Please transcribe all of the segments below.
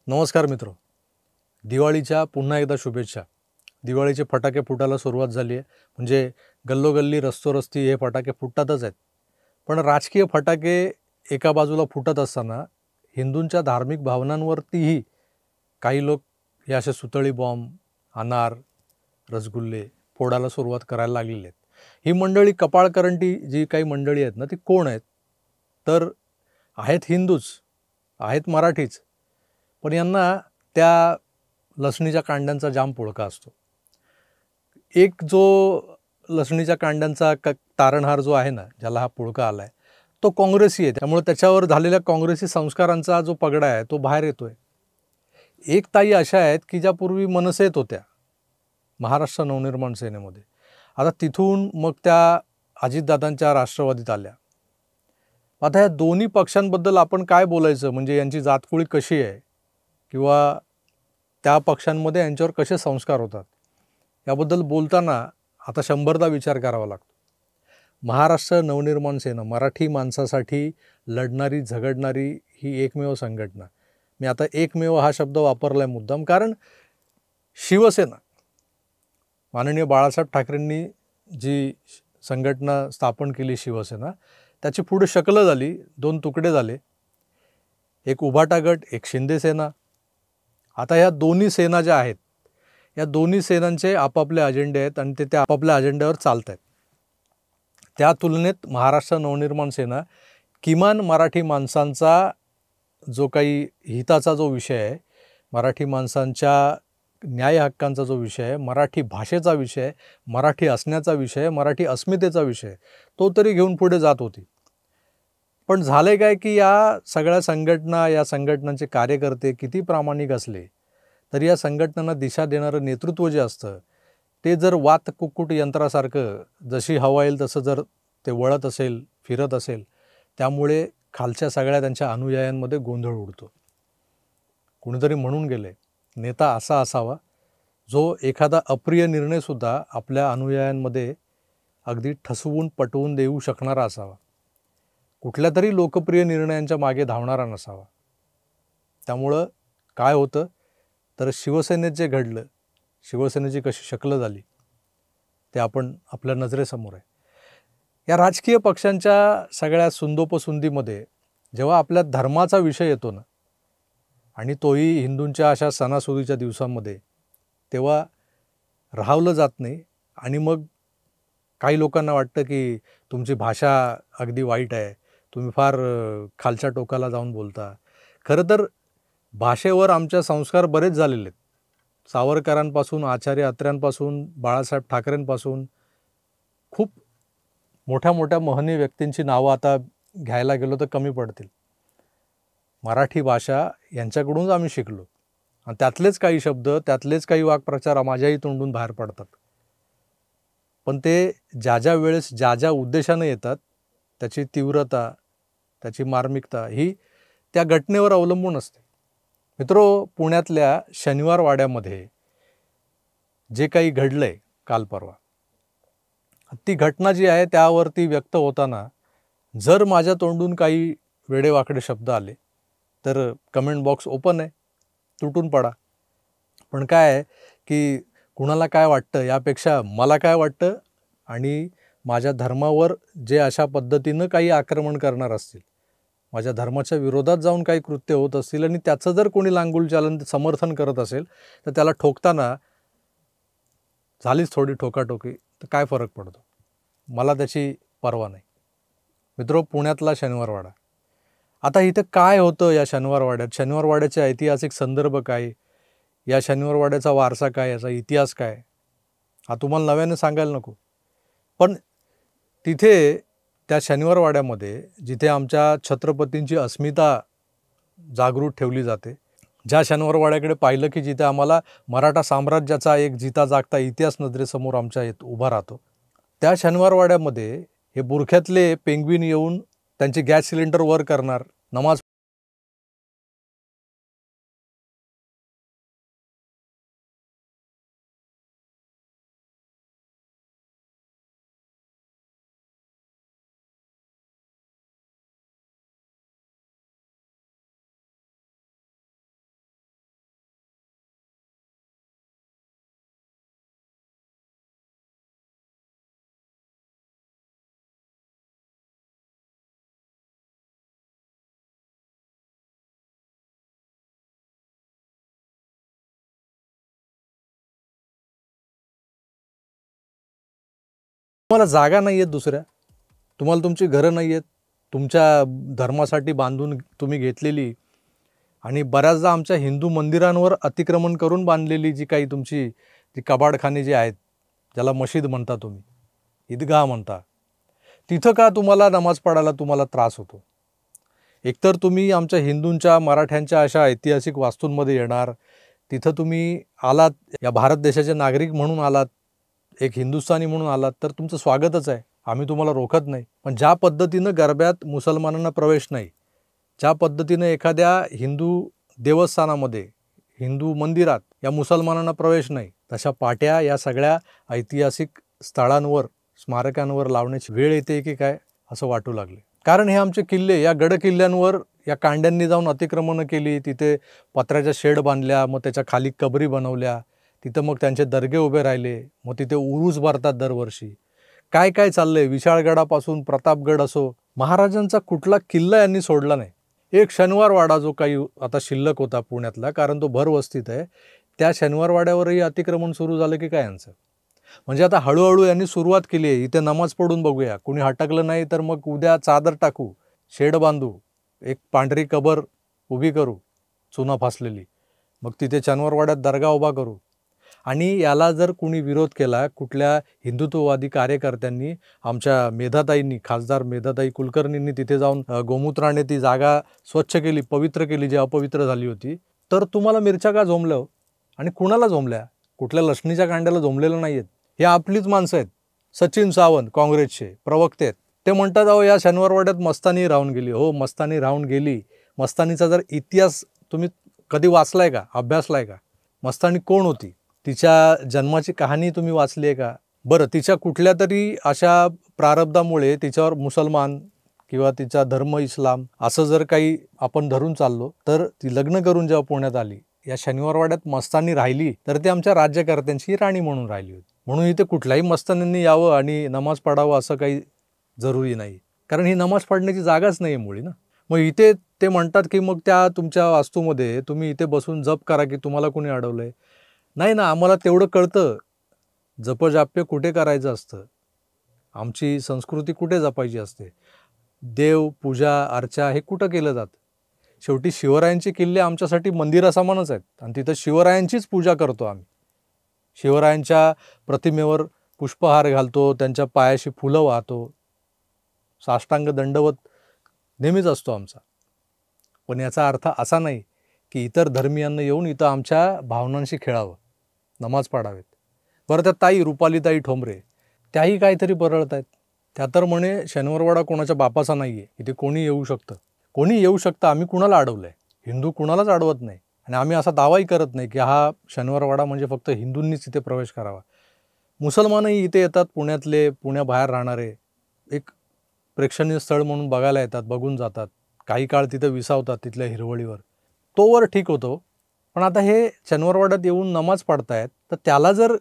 नमस्कार मित्र. दिवाळीच्या पुन्हा एकदा शुभेच्छा. दिवाळीचे फटाके फुटायला सुरुवात झाली आहे. म्हणजे गल्लोगल्ली रस्तोरस्ती हे फटाके फुटतातच आहेत. पण राजकीय फटाके एका बाजूला फुटत असताना हिंदूंच्या धार्मिक भावनांवरतीही काही लोक हे असे सुतळी बॉम्ब, अनार, रसगुल्ले फोडायला सुरुवात करायला लागलेले आहेत. ही मंडळी कपाळकरंटी जी काही मंडळी आहेत ना, ती कोण आहेत? तर आहेत हिंदूच, आहेत मराठीच. पण यांना त्या लसणीच्या कांड्यांचा जाम पुळका असतो. एक जो लसणीच्या कांड्यांचा तारणहार जो आहे ना, ज्याला हा पुळका आला आहे, तो काँग्रेसी आहे. त्यामुळे त्याच्यावर झालेल्या काँग्रेसी संस्कारांचा जो पगडा आहे तो बाहेर येतोय. एक ताई अशा आहेत की ज्या पूर्वी मनसेत होत्या, महाराष्ट्र नवनिर्माण सेनेमध्ये. आता तिथून मग त्या अजितदादांच्या राष्ट्रवादीत आल्या. आता ह्या दोन्ही पक्षांबद्दल आपण काय बोलायचं, म्हणजे यांची जातकुळी कशी आहे किंवा त्या पक्षांमध्ये यांच्यावर कसे संस्कार होतात, याबद्दल बोलताना आता 100दा विचार करावा लागतो. महाराष्ट्र नवनिर्माण सेना मराठी माणसासाठी लढणारी झगडणारी ही एकमेव संघटना. मी आता एकमेव हा शब्द वापरला आहे मुद्दाम, कारण शिवसेना, माननीय बाळासाहेब ठाकरेंनी जी संघटना स्थापन केली शिवसेना, त्याची पुढे शकलं झाली, 2 तुकडे झाले. एक उभाटा गट, एक शिंदे सेना. आता ह्या दोन्ही सेना ज्या आहेत, या दोन्ही सेनांचे आपापले अजेंडे आहेत आणि ते त्या आपापल्या अजेंड्यावर चालत आहेत. त्या तुलनेत महाराष्ट्र नवनिर्माण सेना किमान मराठी माणसांचा जो काही हिताचा जो विषय आहे, मराठी माणसांच्या न्याय हक्कांचा जो विषय आहे, मराठी भाषेचा विषय आहे, मराठी असण्याचा विषय आहे, मराठी अस्मितेचा विषय, तो तरी घेऊन पुढे जात होती. पण झाले काय की या सगळ्या संघटना, या संघटनांचे कार्यकर्ते किती प्रामाणिक असले तरी या संघटनांना दिशा देणारं नेतृत्व जे असतं ते जर वात कुक्कुट यंत्रासारखं जशी हवा येईल तसं जर ते वळत असेल, फिरत असेल, त्यामुळे खालच्या सगळ्या त्यांच्या अनुयायांमध्ये गोंधळ उडतो. कुणीतरी म्हणून गेले, नेता असा असावा जो एखादा अप्रिय निर्णयसुद्धा आपल्या अनुयायांमध्ये अगदी ठसवून पटवून देऊ शकणारा असावा, कुठल्या तरी लोकप्रिय निर्णयांच्या मागे धावणारा नसावा. त्यामुळं काय होतं तर शिवसेनेत जे घडलं, शिवसेनेची कशी शकलं झाली, ते आपण आपल्या नजरेसमोर आहे. या राजकीय पक्षांच्या सगळ्या सुंदोपसुंदीमध्ये जेव्हा आपल्या धर्माचा विषय येतो ना, आणि तोही हिंदूंच्या अशा सणासुदीच्या दिवसांमध्ये, तेव्हा राहवलं जात नाही. आणि मग काही लोकांना वाटतं की तुमची भाषा अगदी वाईट आहे, तुम्ही फार खालच्या टोकाला जाऊन बोलता. खरं तर भाषेवर आमच्या संस्कार बरेच झालेले आहेत. सावरकरांपासून, आचार्य अत्र्यांपासून, बाळासाहेब ठाकरेंपासून खूप मोठ्या मोठ्या महनीय व्यक्तींची नावं आता घ्यायला गेलो तर कमी पडतील. मराठी भाषा यांच्याकडूनच आम्ही शिकलो आणि त्यातलेच काही शब्द, त्यातलेच काही वाक्प्रचार माझ्याही तोंडून बाहेर पडतात. पण ते ज्या ज्या वेळेस ज्या ज्या उद्देशाने येतात, त्याची तीव्रता, त्याची मार्मिकता ही त्या घटनेवर अवलंबून असते. मित्रो, पुण्यातल्या शनिवार वाड्यामध्ये जे काही घडलंय काल परवा, ती घटना जी आहे त्यावरती व्यक्त होताना जर माझ्या तोंडून काही वेडेवाकडे शब्द आले तर कमेंट बॉक्स ओपन आहे, तुटून पडा. पण काय आहे की कुणाला काय वाटतं यापेक्षा मला काय वाटतं आणि माझ्या धर्मावर जे अशा पद्धतीनं काही आक्रमण करणार असतील, माझ्या धर्माच्या विरोधात जाऊन काही कृत्य होत असतील आणि त्याचं जर कोणी लांगुलचालन समर्थन करत असेल तर त्याला ठोकताना झालीच थोडी ठोकाठोकी तर काय फरक पडतो, मला त्याची पर्वा नाही. मित्रो, पुण्यातला शनिवारवाडा. आता इथं काय होतं या शनिवारवाड्यात? शनिवारवाड्याचे ऐतिहासिक संदर्भ काय, या शनिवारवाड्याचा वारसा काय, याचा इतिहास काय, हा तुम्हाला नव्याने सांगायला नको. पण तिथे त्या शनिवारवाड्यामध्ये जिथे आमच्या छत्रपतींची अस्मिता जागृत ठेवली जाते, ज्या शनिवारवाड्याकडे पाहिलं की जिथे आम्हाला मराठा साम्राज्याचा एक जिता जागता इतिहास नजरेसमोर आमच्या उभा राहतो, त्या शनिवारवाड्यामध्ये हे बुरख्यातले पेंग्विन येऊन त्यांचे गॅस सिलेंडर वर करणार, नमाज तुम्हाला जागा नाही आहेत दुसऱ्या, तुम्हाला तुमची घरं नाही आहेत, तुमच्या धर्मासाठी बांधून तुम्ही घेतलेली आणि बऱ्याचदा आमच्या हिंदू मंदिरांवर अतिक्रमण करून बांधलेली जी काही तुमची जी कबाडखाने जी आहेत, ज्याला मशीद म्हणता तुम्ही, ईदगाह म्हणता, तिथं का तुम्हाला नमाज पडायला तुम्हाला त्रास होतो? एकतर तुम्ही आमच्या हिंदूंच्या मराठ्यांच्या अशा ऐतिहासिक वास्तूंमध्ये येणार, तिथं तुम्ही आलात, या भारत देशाचे नागरिक म्हणून आलात, एक हिंदुस्थानी म्हणून आलात, तर तुमचं स्वागतच आहे, आम्ही तुम्हाला रोखत नाही. पण ज्या पद्धतीनं गरब्यात मुसलमानांना प्रवेश नाही, ज्या पद्धतीनं एखाद्या हिंदू देवस्थानामध्ये, हिंदू मंदिरात या मुसलमानांना प्रवेश नाही, तशा पाट्या या सगळ्या ऐतिहासिक स्थळांवर, स्मारकांवर लावण्याची वेळ येते की काय असं वाटू लागले. कारण हे आमचे किल्ले, या गड किल्ल्यांवर या कांड्यांनी जाऊन अतिक्रमणं केली, तिथे पत्र्याच्या शेड बांधल्या, मग त्याच्या खाली कबरी बनवल्या, तिथं मग त्यांचे दर्गे उभे राहिले, मग तिथे उरूस भरतात दरवर्षी. काय काय चाललंय, विशाळगडापासून प्रतापगड असो, महाराजांचा कुठला किल्ला यांनी सोडला नाही. एक शनिवारवाडा जो काही आता शिल्लक होता पुण्यातला, कारण तो भरवस्तीत आहे, त्या शनिवारवाड्यावरही अतिक्रमण सुरू झालं की काय यांचं? म्हणजे आता हळूहळू यांनी सुरुवात केली आहे, इथे नमाज पडून बघूया, कुणी हटकलं नाही तर मग उद्या चादर टाकू, शेड बांधू, एक पांढरी कबर उभी करू चुना फासलेली, मग तिथे शनिवारवाड्यात दर्गा उभा करू. आणि याला जर कुणी विरोध केला, कुठल्या हिंदुत्ववादी कार्यकर्त्यांनी, आमच्या मेधाताईंनी, खासदार मेधाताई कुलकर्णींनी तिथे जाऊन गोमूत्राने ती जागा स्वच्छ केली, पवित्र केली, जी अपवित्र झाली होती, तर तुम्हाला मिरच्या का झोंबल्या हो? आणि कुणाला झोंबल्या? कुठल्या लसणीच्या कांड्याला झोंबलेलं नाही आहेत. हे आपलीच माणसं आहेत. सचिन सावंत काँग्रेसचे प्रवक्ते आहेत, ते म्हणतात अहो या शनिवारवाड्यात मस्तानी राहून गेली. हो, मस्तानी राहून गेली. मस्तानीचा जर इतिहास तुम्ही कधी वाचलाय का, अभ्यासलाय का? मस्तानी कोण होती? तिच्या जन्माची कहाणी तुम्ही वाचली आहे का? बरं, तिच्या कुठल्या तरी अशा प्रारब्धामुळे तिच्यावर मुसलमान किंवा तिचा धर्म इस्लाम असं जर काही आपण धरून चाललो, तर ती लग्न करून जेव्हा पुण्यात आली, या शनिवारवाड्यात मस्तानी राहिली तर ती आमच्या राज्यकर्त्यांची राणी म्हणून राहिली होती. म्हणून इथे कुठल्याही मस्तानींनी यावं आणि नमाज पडावं असं काही जरुरी नाही, कारण ही नमाज पडण्याची जागाच नाही आहे मुळी ना. मग इथे ते म्हणतात की मग त्या तुमच्या वास्तूमध्ये तुम्ही इथे बसून जप करा की तुम्हाला कोणी अडवलंय? नाही ना, आम्हाला तेवढं कळतं जपजाप्य कुठे करायचं असतं, आमची संस्कृती कुठे जपायची असते, देव पूजा अर्चा हे कुठं केलं जातं. शेवटी शिवरायांचे किल्ले आमच्यासाठी मंदिरासमानच आहेत आणि तिथं शिवरायांचीच पूजा करतो आम्ही. शिवरायांच्या प्रतिमेवर पुष्पहार घालतो, त्यांच्या पायाशी फुलं वाहतो, साष्टांग दंडवत नेहमीच असतो आमचा. पण याचा अर्थ असा नाही की इतर धर्मियांना येऊन इथं आमच्या भावनांशी खेळावं, नमाज पडावेत. बरं, त्या ताई रुपालीताई ठोंबरे त्याही काहीतरी बरळत आहेत. त्या तर म्हणे शनिवारवाडा कोणाच्या बापाचा नाही आहे, इथे कोणी येऊ शकतं. कोणी येऊ शकतं, आम्ही कुणाला अडवलं आहे? हिंदू कुणालाच अडवत नाही आणि आम्ही असा दावाही करत नाही की हा शनिवारवाडा म्हणजे फक्त हिंदूंनीच इथे प्रवेश करावा. मुसलमानही इथे येतात, पुण्यातले, पुण्याबाहेर राहणारे, एक प्रेक्षणीय स्थळ म्हणून बघायला येतात, बघून जातात, काही काळ तिथं विसावतात तिथल्या हिरवळीवर, तोवर ठीक होतो. पण आता हे शनिवारवाड्यात येऊन नमाज पडतायत, तर त्याला जर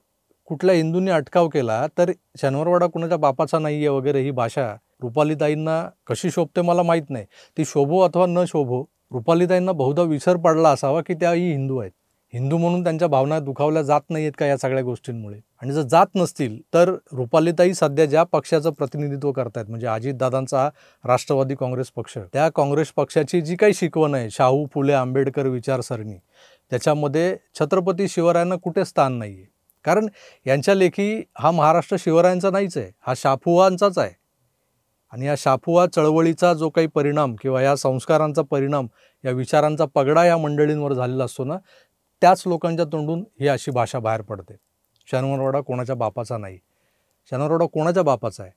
कुठल्या हिंदूंनी अटकाव केला तर शनिवारवाडा कुणाच्या बापाचा नाही आहे वगैरे ही भाषा रुपालीताईंना कशी शोभते मला माहीत नाही. ती शोभो अथवा न शोभो, रुपालीताईंना बहुधा विसर पडला असावा की त्याही हिंदू आहेत. हिंदू म्हणून त्यांच्या भावना दुखावल्या जात नाही आहेत का या सगळ्या गोष्टींमुळे? आणि जर जात नसतील तर रुपालीताई सध्या ज्या पक्षाचं प्रतिनिधित्व करतायत, म्हणजे अजितदादांचा राष्ट्रवादी काँग्रेस पक्ष, त्या काँग्रेस पक्षाची जी काही शिकवण आहे, शाहू फुले आंबेडकर विचारसरणी, त्याच्यामध्ये छत्रपती शिवरायांना कुठे स्थान नाही आहे. कारण यांच्या लेखी हा महाराष्ट्र शिवरायांचा नाहीच आहे, हा शाफुआंचाच आहे. आणि या शाफुआ चळवळीचा जो काही परिणाम किंवा या संस्कारांचा परिणाम, या विचारांचा पगडा या मंडळींवर झालेला असतो ना, त्याच लोकांच्या तोंडून ही अशी भाषा बाहेर पडते. शनिवारवाडा कोणाच्या बापाचा नाही. शनिवारवाडा कोणाच्या बापाचा आहे?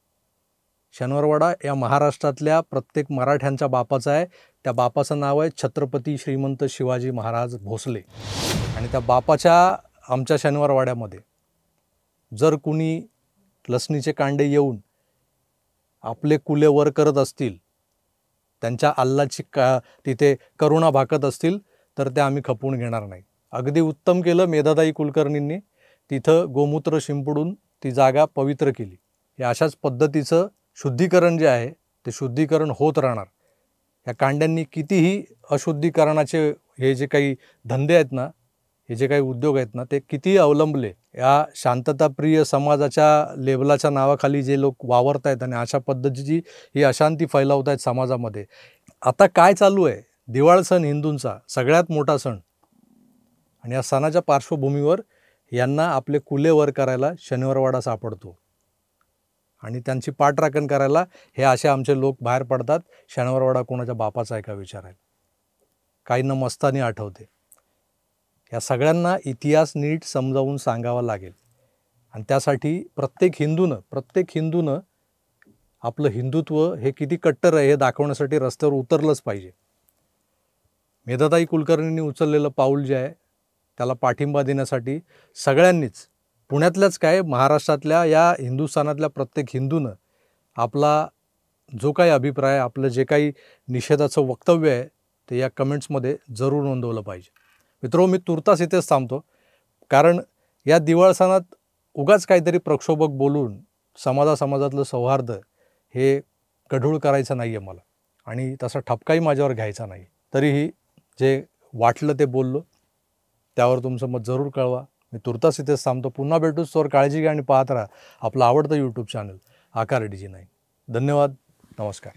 शनिवारवाडा या महाराष्ट्रातल्या प्रत्येक मराठ्यांच्या बापाचा आहे. त्या बापाचं नाव आहे छत्रपती श्रीमंत शिवाजी महाराज भोसले. आणि त्या बापाच्या आमच्या शनिवारवाड्यामध्ये जर कुणी लसणीचे कांडे येऊन आपले कुले वर करत असतील, त्यांच्या अल्लाची तिथे करुणा भाकत असतील, तर ते आम्ही खपवून घेणार नाही. अगदी उत्तम केलं मेधाताई कुलकर्णींनी, तिथं गोमूत्र शिंपडून ती जागा पवित्र केली. हे अशाच पद्धतीचं शुद्धीकरण जे आहे ते शुद्धीकरण होत राहणार. या कांड्यांनी कितीही अशुद्धीकरणाचे हे जे काही धंदे आहेत ना, हे जे काही उद्योग आहेत ना, ते किती अवलंबले या शांतताप्रिय समाजाच्या लेबलाच्या नावाखाली जे लोक वावरत आहेत आणि अशा पद्धतीची ही अशांती फैलावत आहेत समाजामध्ये. आता काय चालू आहे? दिवाळ सण हिंदूंचा सगळ्यात मोठा सण, आणि या सणाच्या पार्श्वभूमीवर यांना आपले कुले वर करायला शनिवारवाडा सापडतो आणि त्यांची पाठराखण करायला हे असे आमचे लोक बाहेर पडतात. शनिवारवाडा कोणाच्या बापाचा आहे का विचारायला. काहींना मस्तानी आठवते. या सगळ्यांना इतिहास नीट समजावून सांगावा लागेल आणि त्यासाठी प्रत्येक हिंदूनं आपलं हिंदुत्व हे किती कट्टर आहे हे दाखवण्यासाठी रस्त्यावर उतरलंच पाहिजे. मेधाताई कुलकर्णींनी उचललेलं पाऊल जे आहे त्याला पाठिंबा देण्यासाठी सगळ्यांनीच, पुण्यातल्याच काय महाराष्ट्रातल्या या हिंदुस्थानातल्या प्रत्येक हिंदूनं आपला जो काही अभिप्राय, आपलं जे काही निषेधाचं वक्तव्य आहे ते या कमेंट्समध्ये जरूर नोंदवलं पाहिजे. मित्रो, मी तुर्तास इथेच थांबतो, कारण या दिवाळ सणात उगाच काहीतरी प्रक्षोभक बोलून समाजातलं सौहार्द हे गढूळ करायचं नाही आहे मला, आणि तसा ठपकाही माझ्यावर घ्यायचा नाही. तरीही जे वाटलं ते बोललो, त्यावर तुमचं मत जरूर कळवा. मी तुर्तास इथेच थांबतो. पुन्हा भेटूच. तोवर काळजी घ्या आणि पाहत राहा आपलं आवडतं यूट्यूब चॅनल आकार DG9. धन्यवाद. नमस्कार.